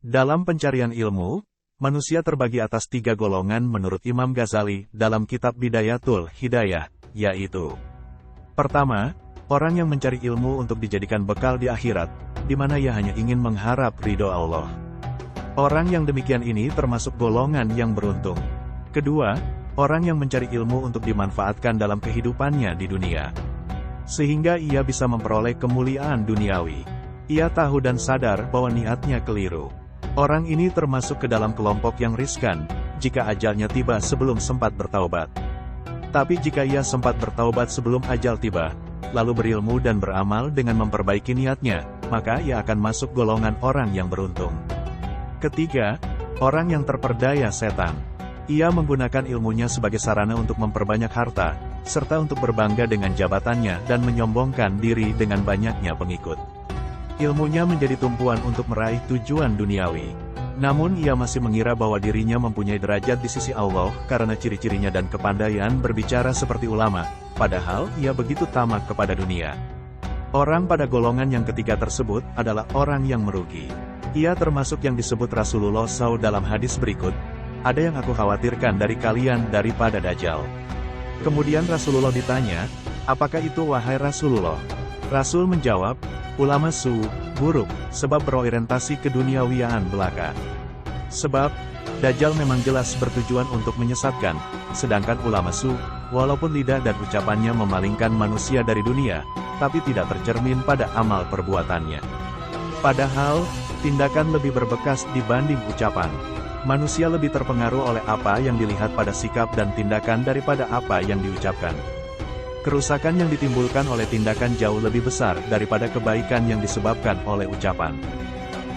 Dalam pencarian ilmu, manusia terbagi atas 3 golongan menurut Imam Ghazali dalam kitab Bidayatul Hidayah, yaitu: pertama, orang yang mencari ilmu untuk dijadikan bekal di akhirat, di mana ia hanya ingin mengharap ridho Allah. Orang yang demikian ini termasuk golongan yang beruntung. Kedua, orang yang mencari ilmu untuk dimanfaatkan dalam kehidupannya di dunia, sehingga ia bisa memperoleh kemuliaan duniawi. Ia tahu dan sadar bahwa niatnya keliru. Orang ini termasuk ke dalam kelompok yang riskan, jika ajalnya tiba sebelum sempat bertaubat. Tapi jika ia sempat bertaubat sebelum ajal tiba, lalu berilmu dan beramal dengan memperbaiki niatnya, maka ia akan masuk golongan orang yang beruntung. Ketiga, orang yang terperdaya setan. Ia menggunakan ilmunya sebagai sarana untuk memperbanyak harta, serta untuk berbangga dengan jabatannya dan menyombongkan diri dengan banyaknya pengikut. Ilmunya menjadi tumpuan untuk meraih tujuan duniawi. Namun ia masih mengira bahwa dirinya mempunyai derajat di sisi Allah karena ciri-cirinya dan kepandaian berbicara seperti ulama, padahal ia begitu tamak kepada dunia. Orang pada golongan yang ketiga tersebut adalah orang yang merugi. Ia termasuk yang disebut Rasulullah SAW dalam hadis berikut, "Ada yang aku khawatirkan dari kalian daripada Dajjal." Kemudian Rasulullah ditanya, "Apakah itu wahai Rasulullah?" Rasul menjawab, "Ulama su, buruk, sebab berorientasi ke duniawiaan belaka." Sebab, Dajjal memang jelas bertujuan untuk menyesatkan, sedangkan ulama su, walaupun lidah dan ucapannya memalingkan manusia dari dunia, tapi tidak tercermin pada amal perbuatannya. Padahal, tindakan lebih berbekas dibanding ucapan. Manusia lebih terpengaruh oleh apa yang dilihat pada sikap dan tindakan daripada apa yang diucapkan. Kerusakan yang ditimbulkan oleh tindakan jauh lebih besar daripada kebaikan yang disebabkan oleh ucapan.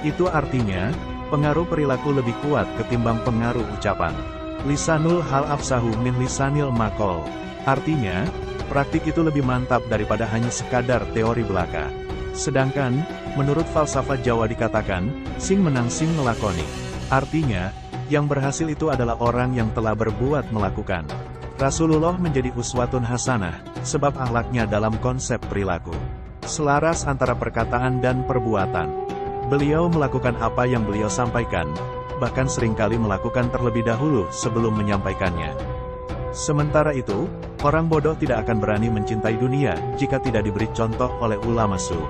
Itu artinya, pengaruh perilaku lebih kuat ketimbang pengaruh ucapan. Lisanul hal afsahu min lisanil maqal. Artinya, praktik itu lebih mantap daripada hanya sekadar teori belaka. Sedangkan, menurut falsafah Jawa dikatakan, sing menang sing ngelakoni. Artinya, yang berhasil itu adalah orang yang telah berbuat melakukan. Rasulullah menjadi uswatun hasanah, sebab akhlaknya dalam konsep perilaku selaras antara perkataan dan perbuatan. Beliau melakukan apa yang beliau sampaikan, bahkan seringkali melakukan terlebih dahulu sebelum menyampaikannya. Sementara itu, orang bodoh tidak akan berani mencintai dunia jika tidak diberi contoh oleh ulama su.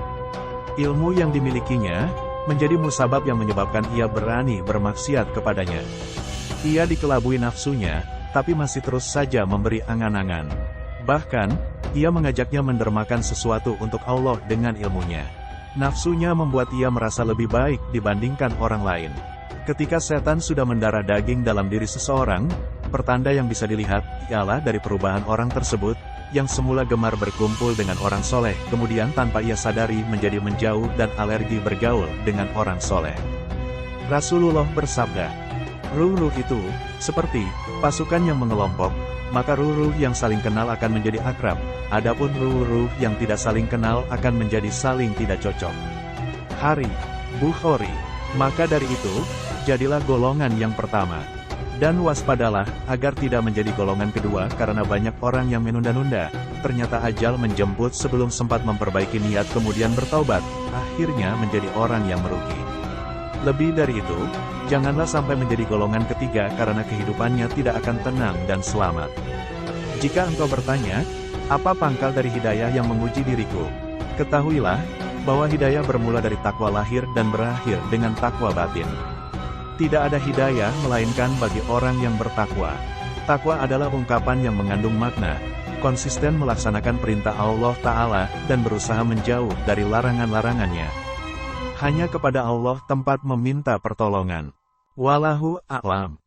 Ilmu yang dimilikinya menjadi musabab yang menyebabkan ia berani bermaksiat kepadanya. Ia dikelabui nafsunya, tapi masih terus saja memberi angan-angan. Bahkan, ia mengajaknya mendermakan sesuatu untuk Allah dengan ilmunya. Nafsunya membuat ia merasa lebih baik dibandingkan orang lain. Ketika setan sudah mendarah daging dalam diri seseorang, pertanda yang bisa dilihat ialah dari perubahan orang tersebut, yang semula gemar berkumpul dengan orang soleh, kemudian tanpa ia sadari menjadi menjauh dan alergi bergaul dengan orang soleh. Rasulullah bersabda, "Ruh-ruh itu seperti pasukan yang mengelompok, maka ruh-ruh yang saling kenal akan menjadi akrab, adapun ruh-ruh yang tidak saling kenal akan menjadi saling tidak cocok." Hari Bukhari. Maka dari itu, jadilah golongan yang pertama. Dan waspadalah, agar tidak menjadi golongan kedua karena banyak orang yang menunda-nunda, ternyata ajal menjemput sebelum sempat memperbaiki niat kemudian bertaubat, akhirnya menjadi orang yang merugi. Lebih dari itu, janganlah sampai menjadi golongan ketiga karena kehidupannya tidak akan tenang dan selamat. Jika engkau bertanya, apa pangkal dari hidayah yang menguji diriku? Ketahuilah, bahwa hidayah bermula dari takwa lahir dan berakhir dengan takwa batin. Tidak ada hidayah melainkan bagi orang yang bertakwa. Takwa adalah ungkapan yang mengandung makna, konsisten melaksanakan perintah Allah Ta'ala dan berusaha menjauh dari larangan-larangannya. Hanya kepada Allah tempat meminta pertolongan. Wallahu a'lam.